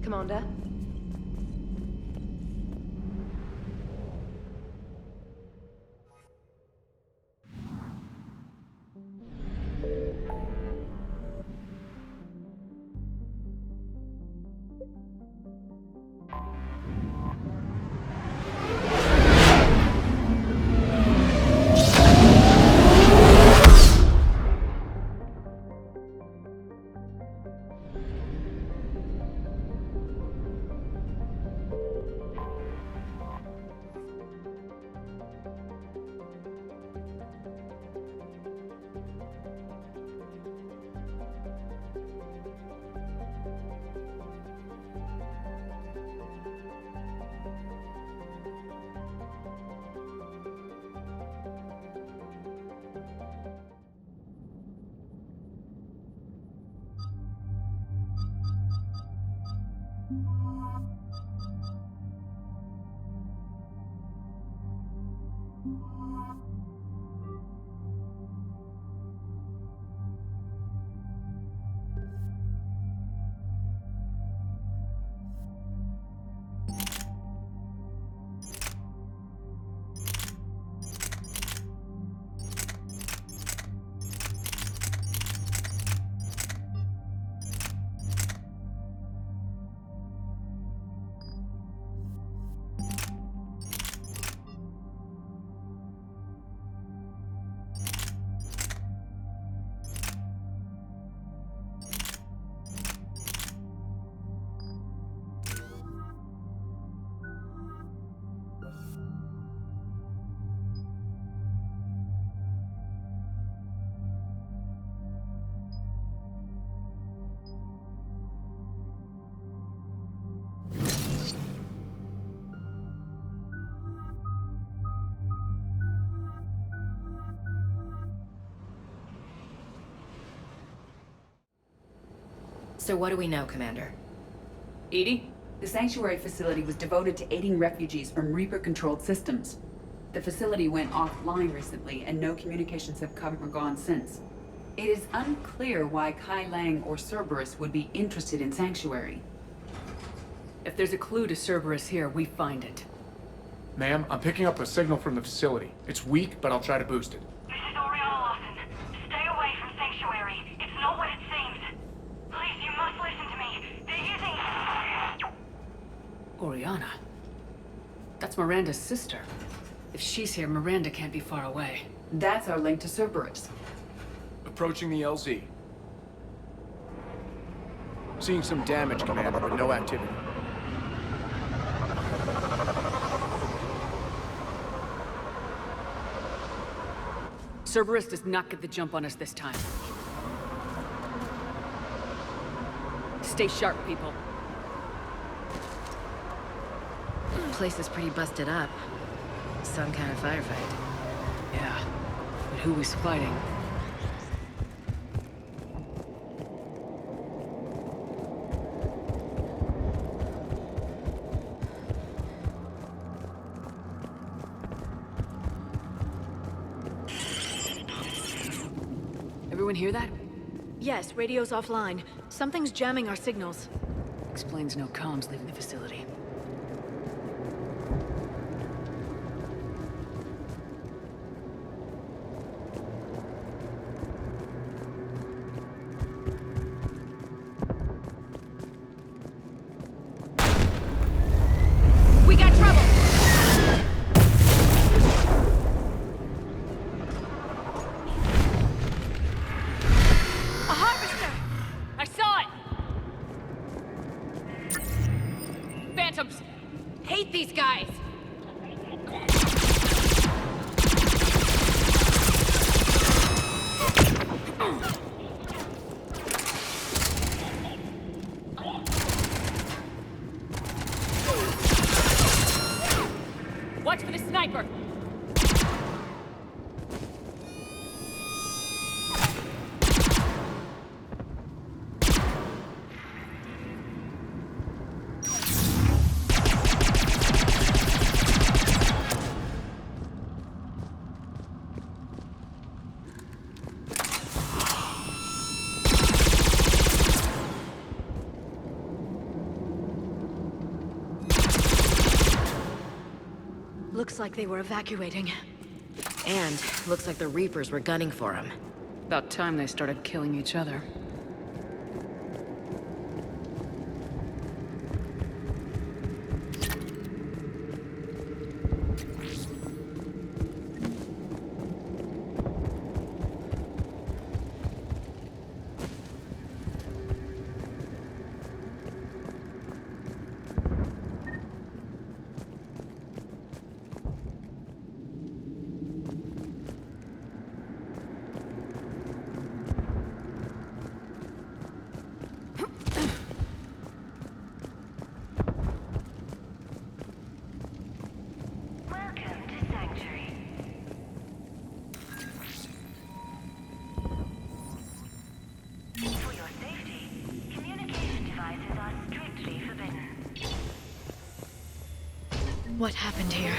Commander? So what do we know, Commander? Edie, the sanctuary facility was devoted to aiding refugees from Reaper-controlled systems. The facility went offline recently, and no communications have come or gone since. It is unclear why Kai Lengu or Cerberus would be interested in Sanctuary. If there's a clue to Cerberus here, we find it. Ma'am, I'm picking up a signal from the facility. It's weak, but I'll try to boost it. This is Oriana. Stay away from Sanctuary. It's not what it seems. Please, you must listen to me. They're using... Oriana? That's Miranda's sister. If she's here, Miranda can't be far away. That's our link to Cerberus. Approaching the LZ. Seeing some damage, Commander, but no activity. Cerberus does not get the jump on us this time. Stay sharp, people. The place is pretty busted up. Some kind of firefight. Yeah, but who was fighting? Everyone hear that? Yes, radio's offline. Something's jamming our signals. Explains no comms leaving the facility. We got trouble! A harvester! I saw it! Phantoms! Hate these guys! Watch for the sniper! Looks like they were evacuating. And looks like the Reapers were gunning for him. About time they started killing each other. Welcome to Sanctuary. For your safety, communication devices are strictly forbidden. What happened here?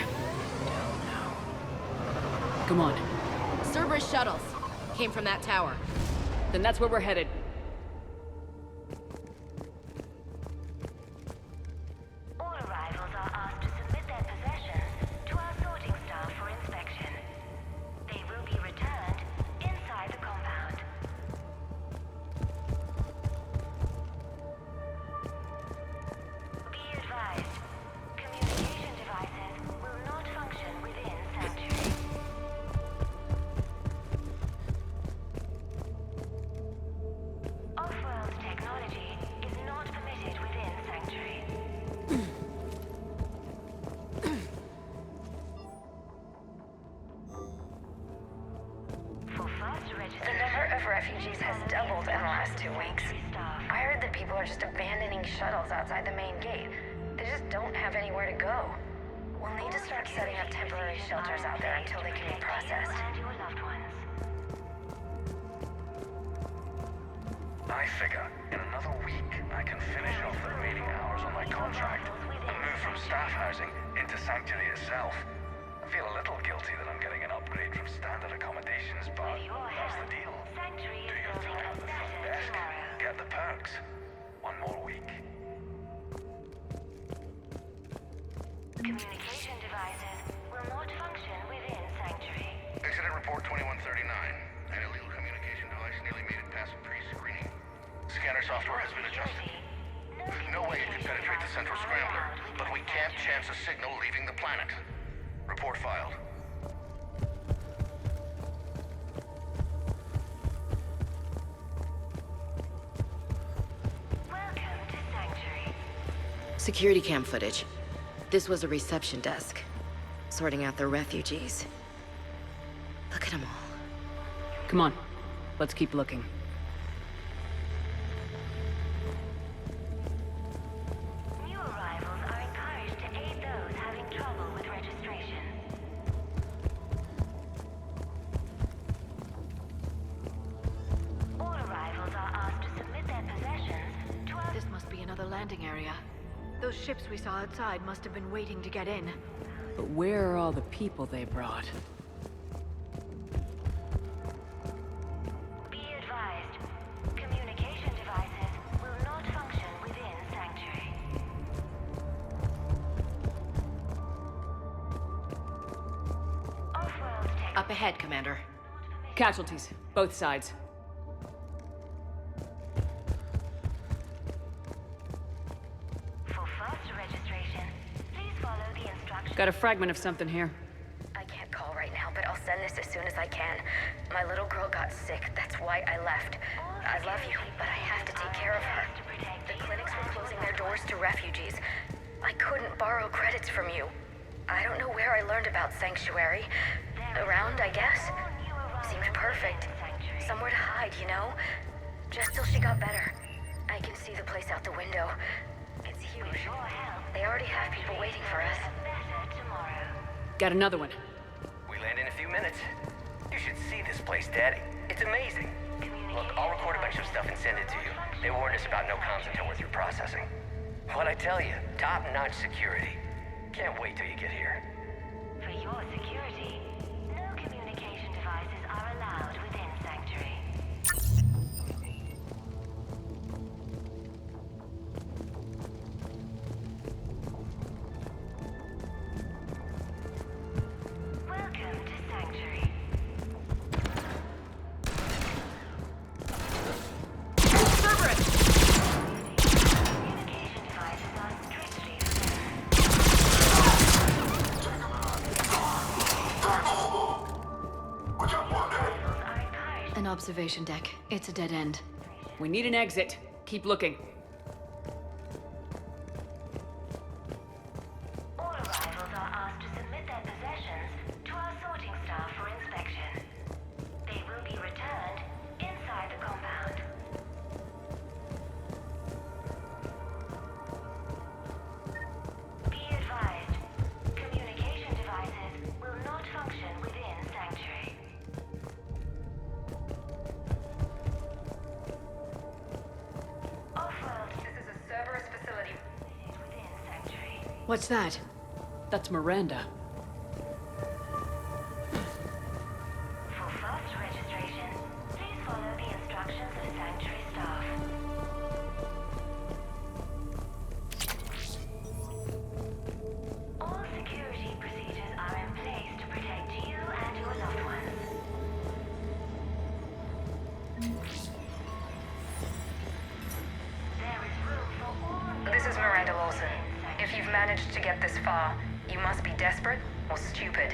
Come on. Cerberus shuttles came from that tower. Then that's where we're headed. All arrivals are asked to submit their possessions to our sorting staff for inspection. They will be returned inside the compound. Be advised, communication devices will not function within Sanctuary. Off-world technology is not permitted within Sanctuary. For fast The registration, number of refugees has doubled in the last 2 weeks. I heard that people are just abandoning shuttles outside the main gate. They just don't have anywhere to go. We'll need to start setting up temporary shelters out there until they can be processed. and your loved ones. I figure in another week I can finish off the remaining hours on my contract and move from staff housing into Sanctuary itself. I feel a little guilty that I'm getting an upgrade from standard accommodations, but that's the deal. Sanctuary Do is your building thing a at the front better desk, tomorrow. get the perks. One more week. Communication devices will not function within Sanctuary. Incident report 2139. An illegal communication device nearly made it past pre-screening. Scanner software has been adjusted. There's no way it can penetrate the central scrambler, but we can't chance a signal leaving the planet. Report filed. Welcome to Sanctuary. Security cam footage. This was a reception desk, sorting out the refugees. Look at them all. Come on. Let's keep looking. New arrivals are encouraged to aid those having trouble with registration. All arrivals are asked to submit their possessions to our... This must be another landing area. Those ships we saw outside must have been waiting to get in. But where are all the people they brought? Be advised, communication devices will not function within Sanctuary. Off-world tech... Up ahead, Commander. Casualties. Both sides. For faster registration, please follow the instructions. Got a fragment of something here. I can't call right now, but I'll send this as soon as I can. My little girl got sick. That's why I left. I love you, but I have to take care of her. The clinics were closing their doors to refugees. I couldn't borrow credits from you. I don't know where I learned about Sanctuary. Around, I guess. Seemed perfect. Somewhere to hide, you know? Just till she got better. I can see the place out the window. It's huge. They already have people waiting for us. Better tomorrow. Got another one. We land in a few minutes. You should see this place, Daddy. It's amazing. Look, I'll record a bunch of stuff and send it to you. They warned us about no comms until we're through processing. What'd I tell you? Top-notch security. Can't wait till you get here. For your security, no communication devices are allowed within Sanctuary. observation deck. It's a dead end. We need an exit. Keep looking. All arrivals are asked to submit their possessions to our sorting staff for inspection. They will be returned inside the compound. Be advised, communication devices will not function within Sanctuary. Off-world, This is a Cerberus facility. within Sanctuary. What's that? That's Miranda. For fast registration, please follow the instructions of Sanctuary staff. All security procedures are in place to protect you and your loved ones. There is room for all. This is Miranda Lawson. If you've managed to get this far, you must be desperate or stupid.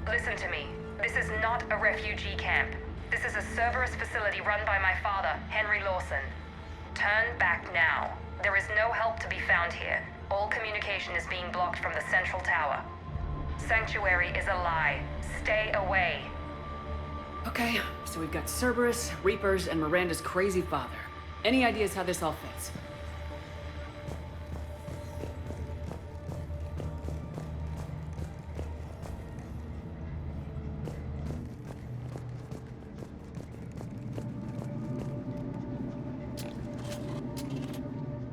Listen to me. This is not a refugee camp. This is a Cerberus facility run by my father, Henry Lawson. Turn back now. There is no help to be found here. All communication is being blocked from the central tower. Sanctuary is a lie. Stay away. Okay, so we've got Cerberus, Reapers, and Miranda's crazy father. Any ideas how this all fits?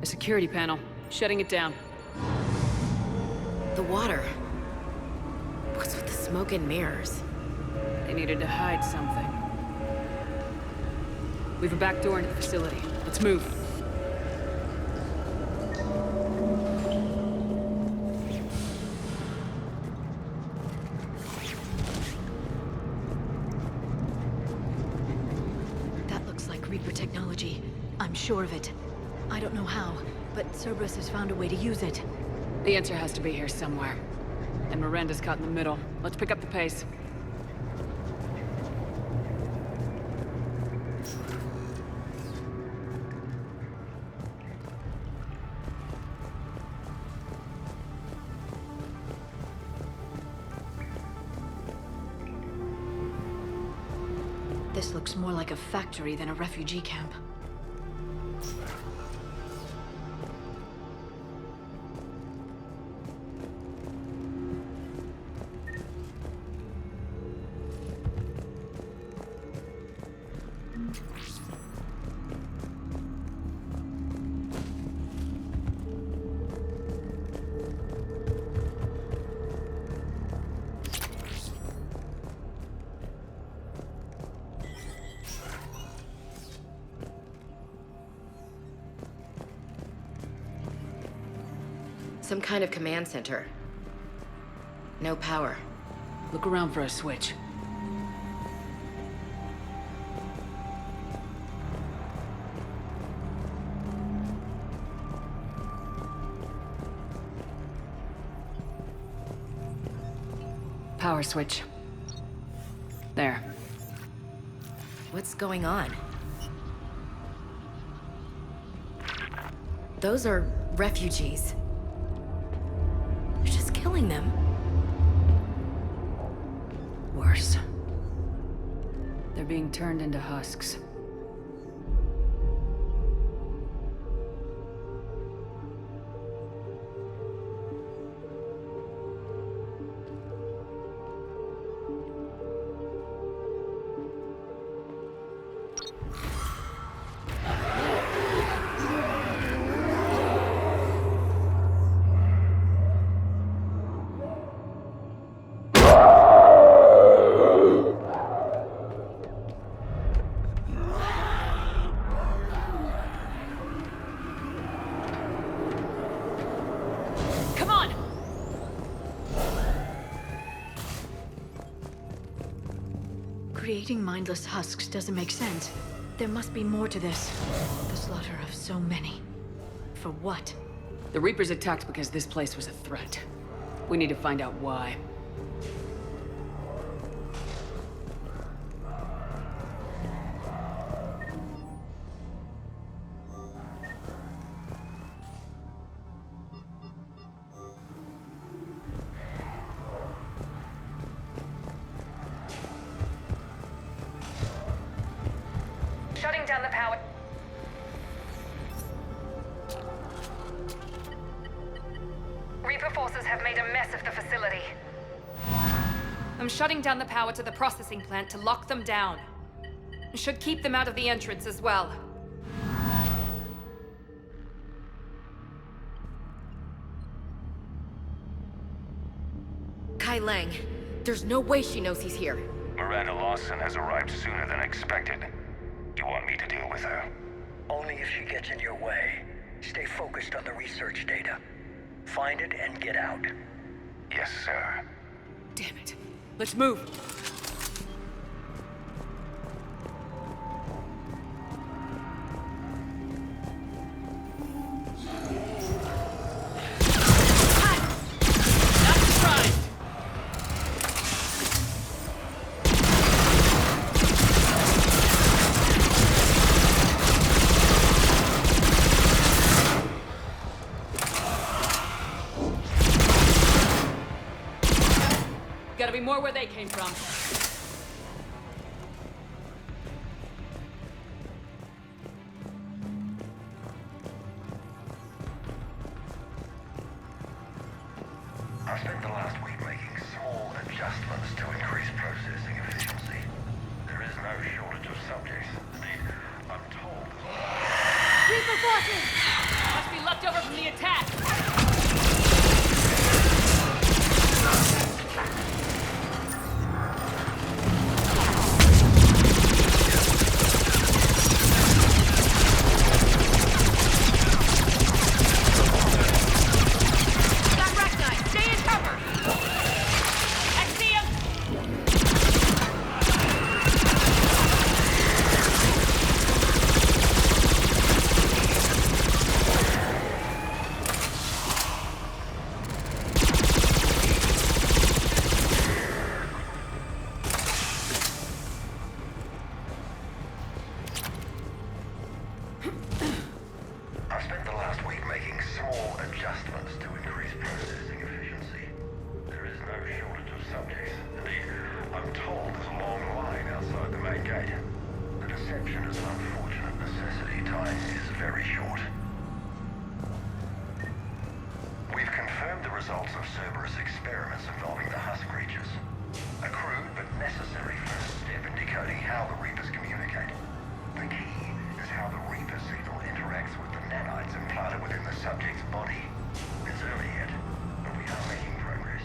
The security panel. Shutting it down. The water. What's with the smoke and mirrors? They needed to hide something. We've a back door into the facility. Let's move. That looks like Reaper technology. I'm sure of it. I don't know how, but Cerberus has found a way to use it. The answer has to be here somewhere. And Miranda's caught in the middle. Let's pick up the pace. This looks more like a factory than a refugee camp. Some kind of command center. No power. Look around for a switch. Power switch. There. What's going on? Those are refugees. You're just killing them. Worse. They're being turned into husks. Creating mindless husks doesn't make sense. There must be more to this. The slaughter of so many. For what? The Reapers attacked because this place was a threat. We need to find out why. Reaper forces have made a mess of the facility. I'm shutting down the power to the processing plant to lock them down. It should keep them out of the entrance as well. Kai Lang. There's no way she knows he's here. Miranda Lawson has arrived sooner than expected. You want me to deal with her? Only if she gets in your way. Stay focused on the research data. Find it and get out. Yes, sir. Damn it. Let's move. Gotta be more where they came from. I spent the last week making small adjustments to increase processing efficiency. There is no shortage of subjects. Indeed, I'm told... Reaper forces! Must be left over from the attack! Results of Cerberus experiments involving the husk creatures. A crude but necessary first step in decoding how the Reapers communicate. The key is how the Reaper signal interacts with the nanites implanted within the subject's body. It's early yet, but we are making progress.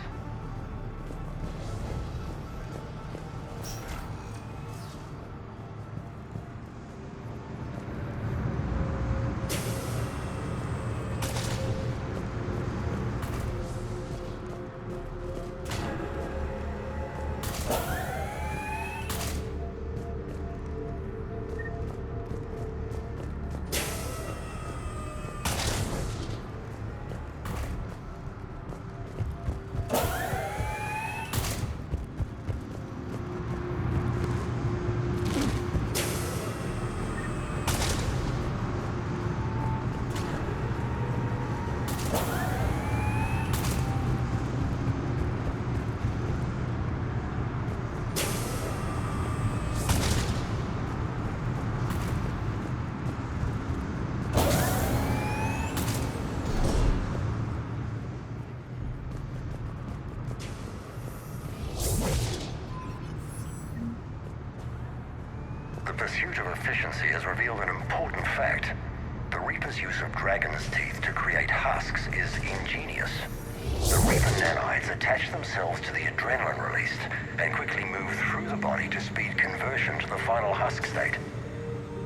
The pursuit of efficiency has revealed an important fact. The Reaper's use of dragon's teeth to create husks is ingenious. The Reaper nanites attach themselves to the adrenaline released and quickly move through the body to speed conversion to the final husk state.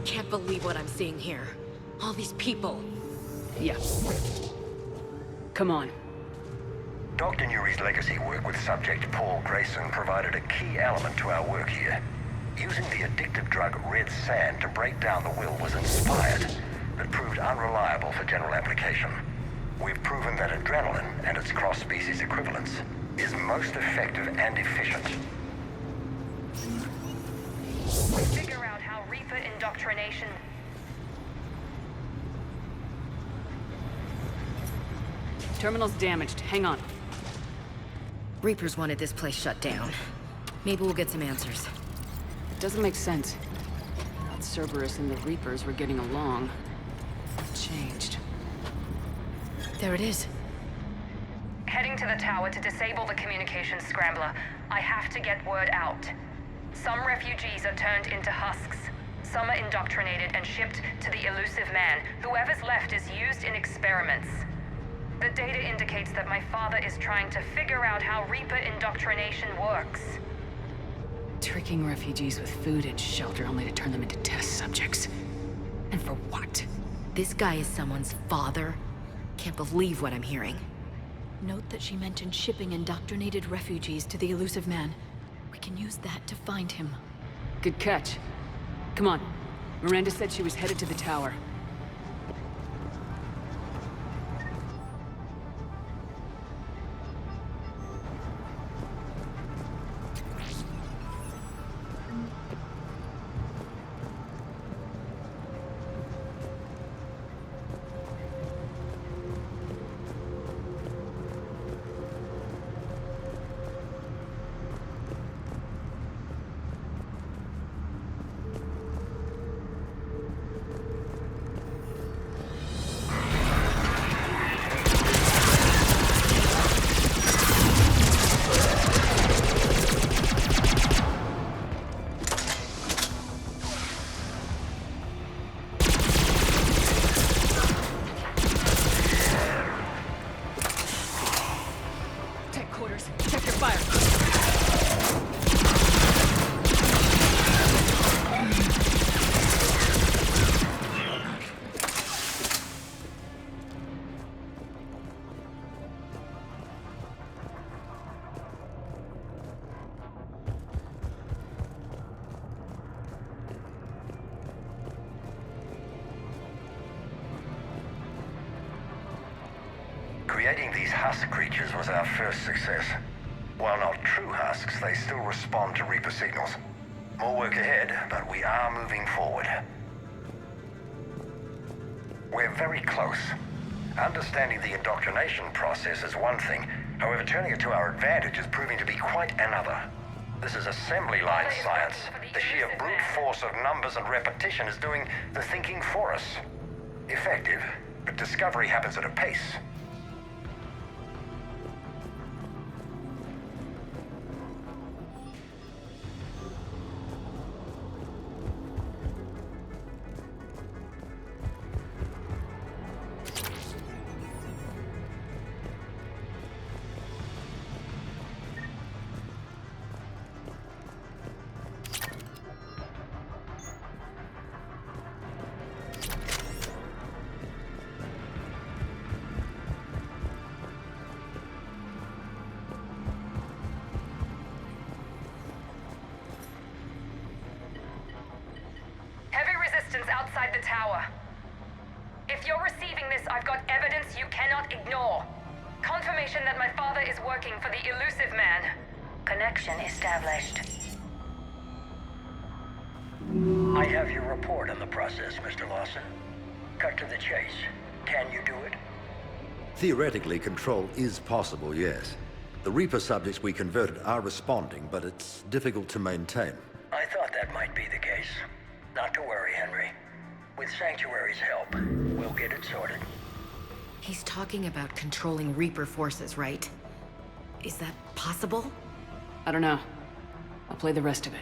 Can't believe what I'm seeing here. All these people. Yeah. Come on. Dr. Nuri's legacy work with subject Paul Grayson provided a key element to our work here. Using the addictive drug red sand to break down the will was inspired, but proved unreliable for general application. We've proven that adrenaline and its cross-species equivalents is most effective and efficient. Figure out how Reaper indoctrination... Terminal's damaged. Hang on. Reapers wanted this place shut down. Maybe we'll get some answers. Doesn't make sense. Thought Cerberus and the Reapers were getting along. Changed. There it is. heading to the tower to disable the communications scrambler. I have to get word out. Some refugees are turned into husks. Some are indoctrinated and shipped to the elusive man. Whoever's left is used in experiments. The data indicates that my father is trying to figure out how Reaper indoctrination works. Tricking refugees with food and shelter only to turn them into test subjects. And for what? This guy is someone's father? Can't believe what I'm hearing. Note that she mentioned shipping indoctrinated refugees to the elusive man. We can use that to find him. Good catch. Come on. Miranda said she was headed to the tower. Creating these husk creatures was our first success. While not true husks, they still respond to Reaper signals. More work ahead, but we are moving forward. We're very close. Understanding the indoctrination process is one thing. However, turning it to our advantage is proving to be quite another. This is assembly line science. The sheer brute force of numbers and repetition is doing the thinking for us. Effective, but discovery happens at a pace. Outside the tower. If you're receiving this, I've got evidence you cannot ignore. Confirmation that my father is working for the elusive man. Connection established. I have your report on the process, Mr. Lawson. Cut to the chase. Can you do it? Theoretically, control is possible, yes. The Reaper subjects we converted are responding, but it's difficult to maintain. I thought that might be the case. Not to worry, Henry. With Sanctuary's help, we'll get it sorted. He's talking about controlling Reaper forces, right? Is that possible? I don't know. I'll play the rest of it.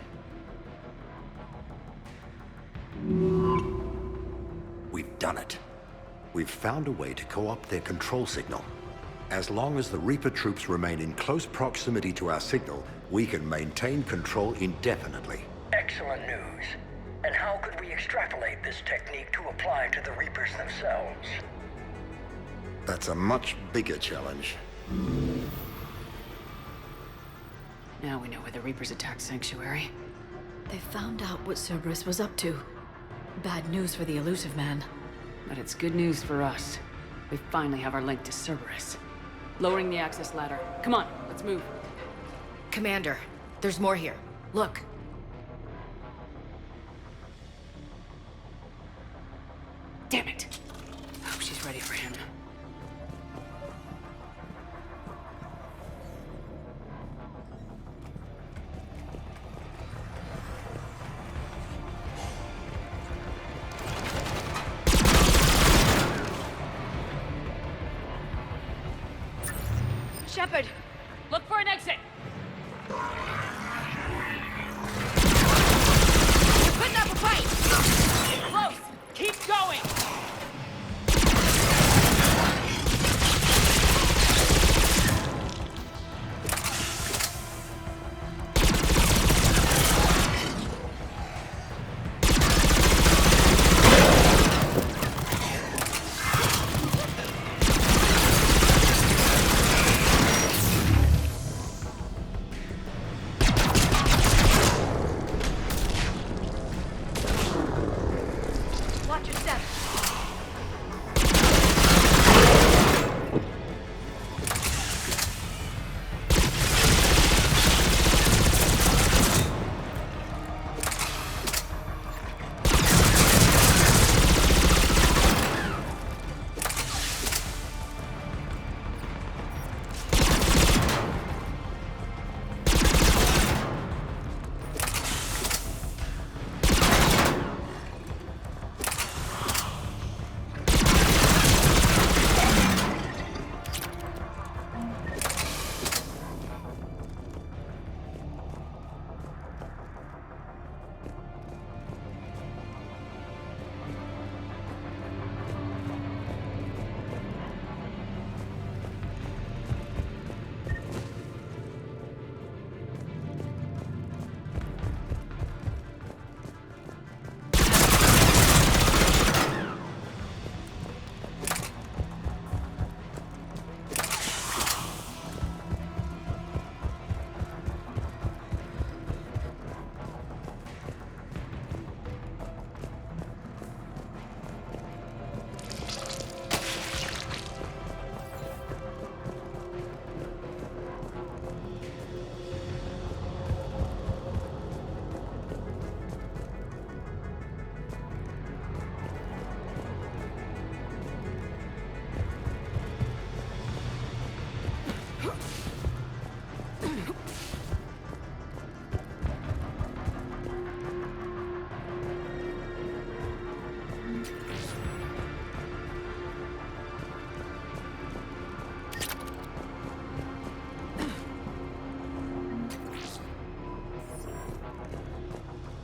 We've done it. We've found a way to co-opt their control signal. As long as the Reaper troops remain in close proximity to our signal, we can maintain control indefinitely. Excellent news. And how could we extrapolate this technique to apply to the Reapers themselves? That's a much bigger challenge. Now we know where the Reapers attacked Sanctuary. They found out what Cerberus was up to. Bad news for the elusive man. But it's good news for us. We finally have our link to Cerberus. Lowering the access ladder. Come on, let's move. Commander, there's more here. Look. Damn it! I hope she's ready for him. Shepard! Look for an exit! You're putting up a fight! Close! Keep going! Watch your step.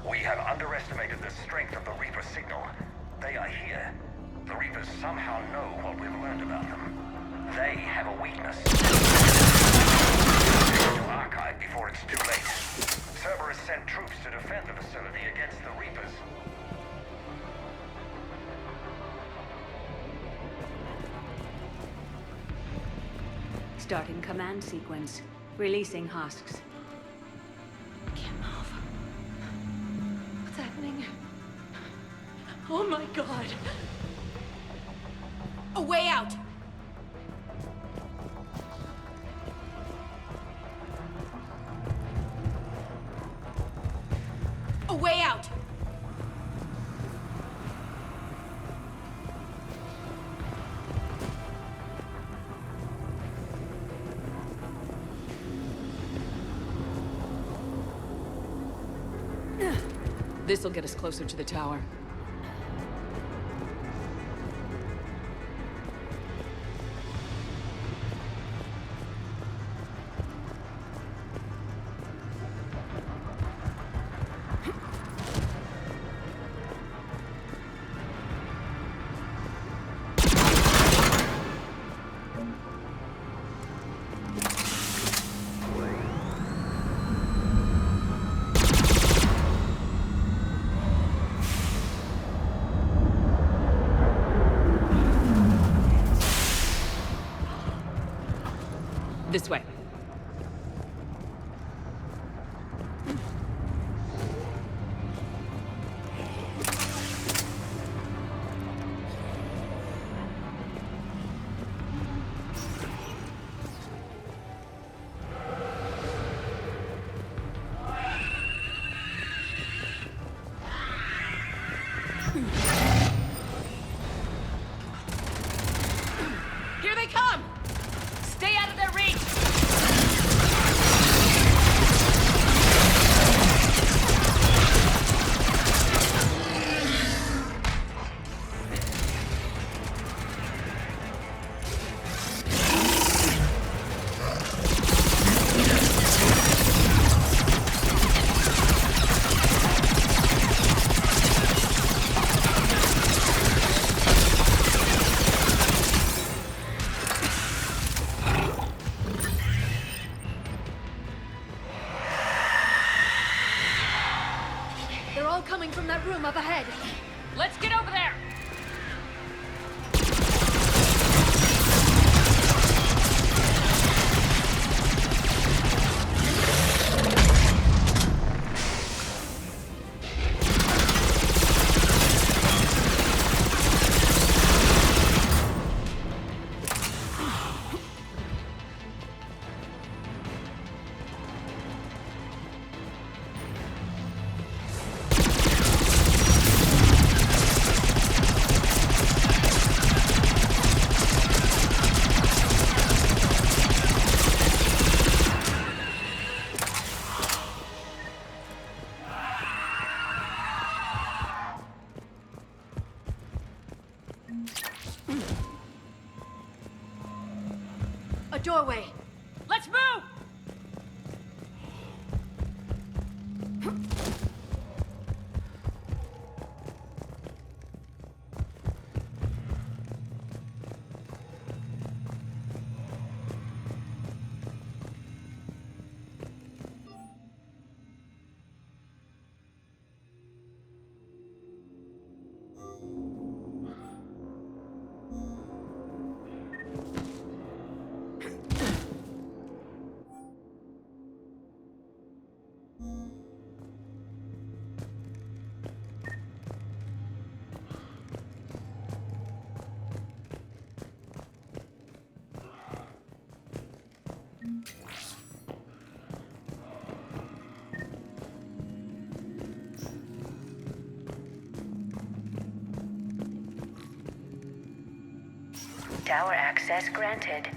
We have underestimated the strength of the Reaper signal. They are here. The Reapers somehow know what we've learned about them. They have a weakness. To archive before it's too late. Cerberus sent troops to defend the facility against the Reapers. Starting command sequence. Releasing husks. Can't move. What's happening? Oh my god! A way out! A way out! This'll get us closer to the tower. This way. Here they come! Stay out of their reach! from that room up ahead. Let's get over there! A doorway. Let's move! Tower access granted.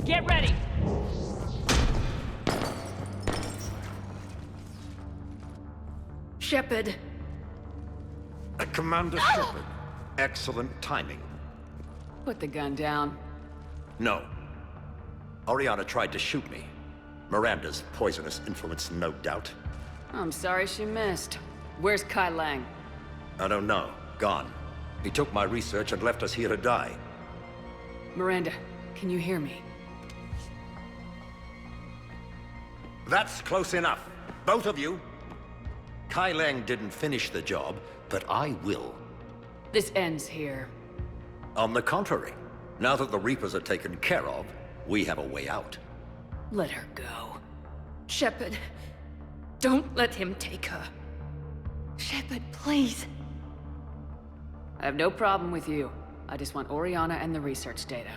Get ready! Shepard. Commander Shepard. Excellent timing. Put the gun down. No. Oriana tried to shoot me. Miranda's poisonous influence, no doubt. I'm sorry she missed. Where's Kai Lang? I don't know. Gone. He took my research and left us here to die. Miranda, can you hear me? That's close enough. Both of you. Kai Lang didn't finish the job, but I will. This ends here. On the contrary, now that the Reapers are taken care of, we have a way out. Let her go. Shepard. Don't let him take her. Shepard, please. I have no problem with you. I just want Oriana and the research data.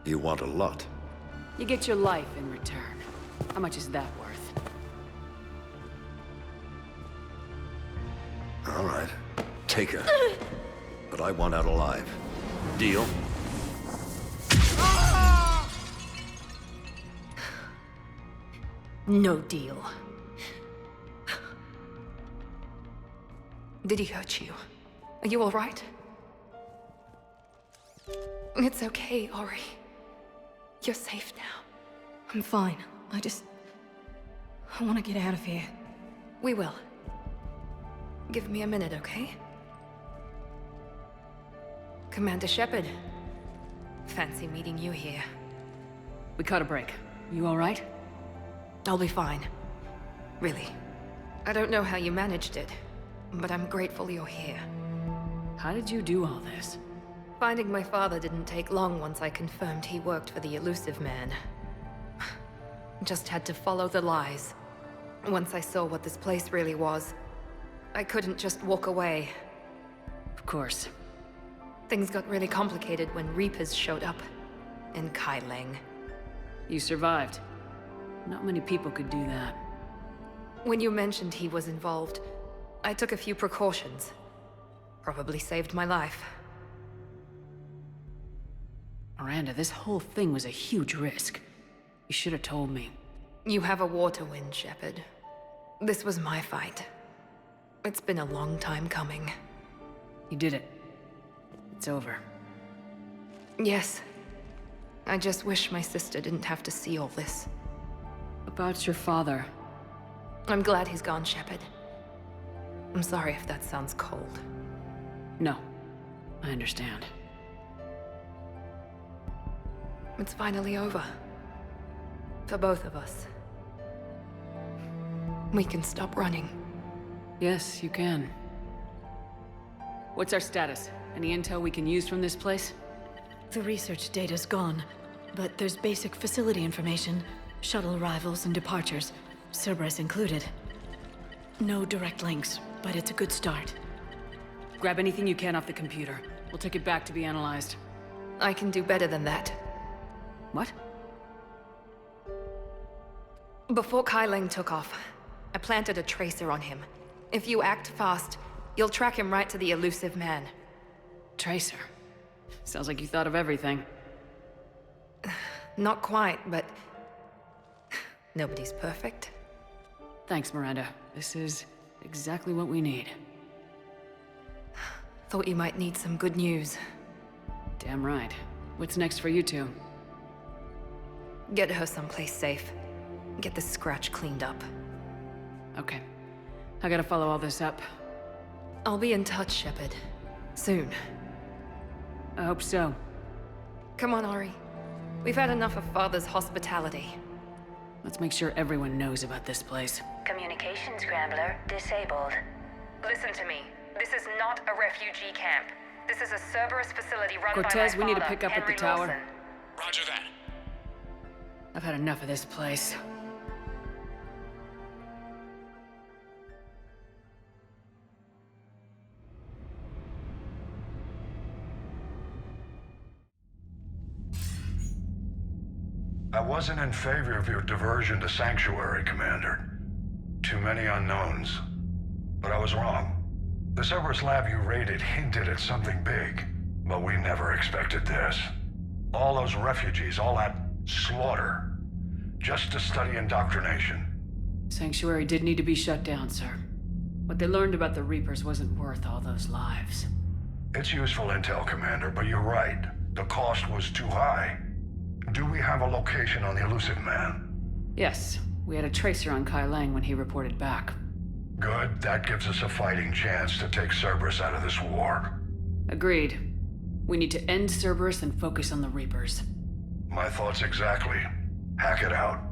You want a lot. You get your life in return. How much is that worth? All right. Take her. But I want out alive. Deal? No deal. Did he hurt you? Are you all right? It's okay, Ori. You're safe now. I'm fine. I want to get out of here. We will. Give me a minute, okay? Commander Shepard. Fancy meeting you here. We caught a break. You all right? I'll be fine. Really. I don't know how you managed it, but I'm grateful you're here. How did you do all this? Finding my father didn't take long once I confirmed he worked for the elusive man. Just had to follow the lies. Once I saw what this place really was, I couldn't just walk away. Of course. Things got really complicated when Reapers showed up. In Kai Leng. You survived. Not many people could do that. When you mentioned he was involved, I took a few precautions. Probably saved my life. Miranda, this whole thing was a huge risk. You should have told me. You have a war to win, Shepard. This was my fight. It's been a long time coming. You did it. It's over. Yes. I just wish my sister didn't have to see all this. About your father. I'm glad he's gone, Shepard. I'm sorry if that sounds cold. No. I understand. It's finally over. For both of us. We can stop running. Yes, you can. What's our status? Any intel we can use from this place? The research data's gone, but there's basic facility information, shuttle arrivals and departures, Cerberus included. No direct links, but it's a good start. Grab anything you can off the computer. We'll take it back to be analyzed. I can do better than that. What? Before Kai Lengu took off, I planted a tracer on him. If you act fast, you'll track him right to the elusive man. Tracer? Sounds like you thought of everything. Not quite, but... nobody's perfect. Thanks, Miranda. This is exactly what we need. Thought you might need some good news. Damn right. What's next for you two? Get her someplace safe. Get the scratch cleaned up. Okay. I gotta follow all this up. I'll be in touch, Shepard. Soon. I hope so. Come on, Ori. We've had enough of Father's hospitality. Let's make sure everyone knows about this place. Communication scrambler disabled. Listen to me. This is not a refugee camp. This is a Cerberus facility run Cortez, by my father, we need to pick up at the Henry tower. Lawson. Roger that. I've had enough of this place. I wasn't in favor of your diversion to Sanctuary, Commander. Too many unknowns. But I was wrong. The Cerberus lab you raided hinted at something big, but we never expected this. All those refugees, all that slaughter, just to study indoctrination. Sanctuary did need to be shut down, sir. What they learned about the Reapers wasn't worth all those lives. It's useful intel, Commander, but you're right. The cost was too high. Do we have a location on the elusive man? Yes, we had a tracer on Kai Lengu when he reported back. Good, that gives us a fighting chance to take Cerberus out of this war. Agreed. We need to end Cerberus and focus on the Reapers. My thoughts exactly. Hack it out.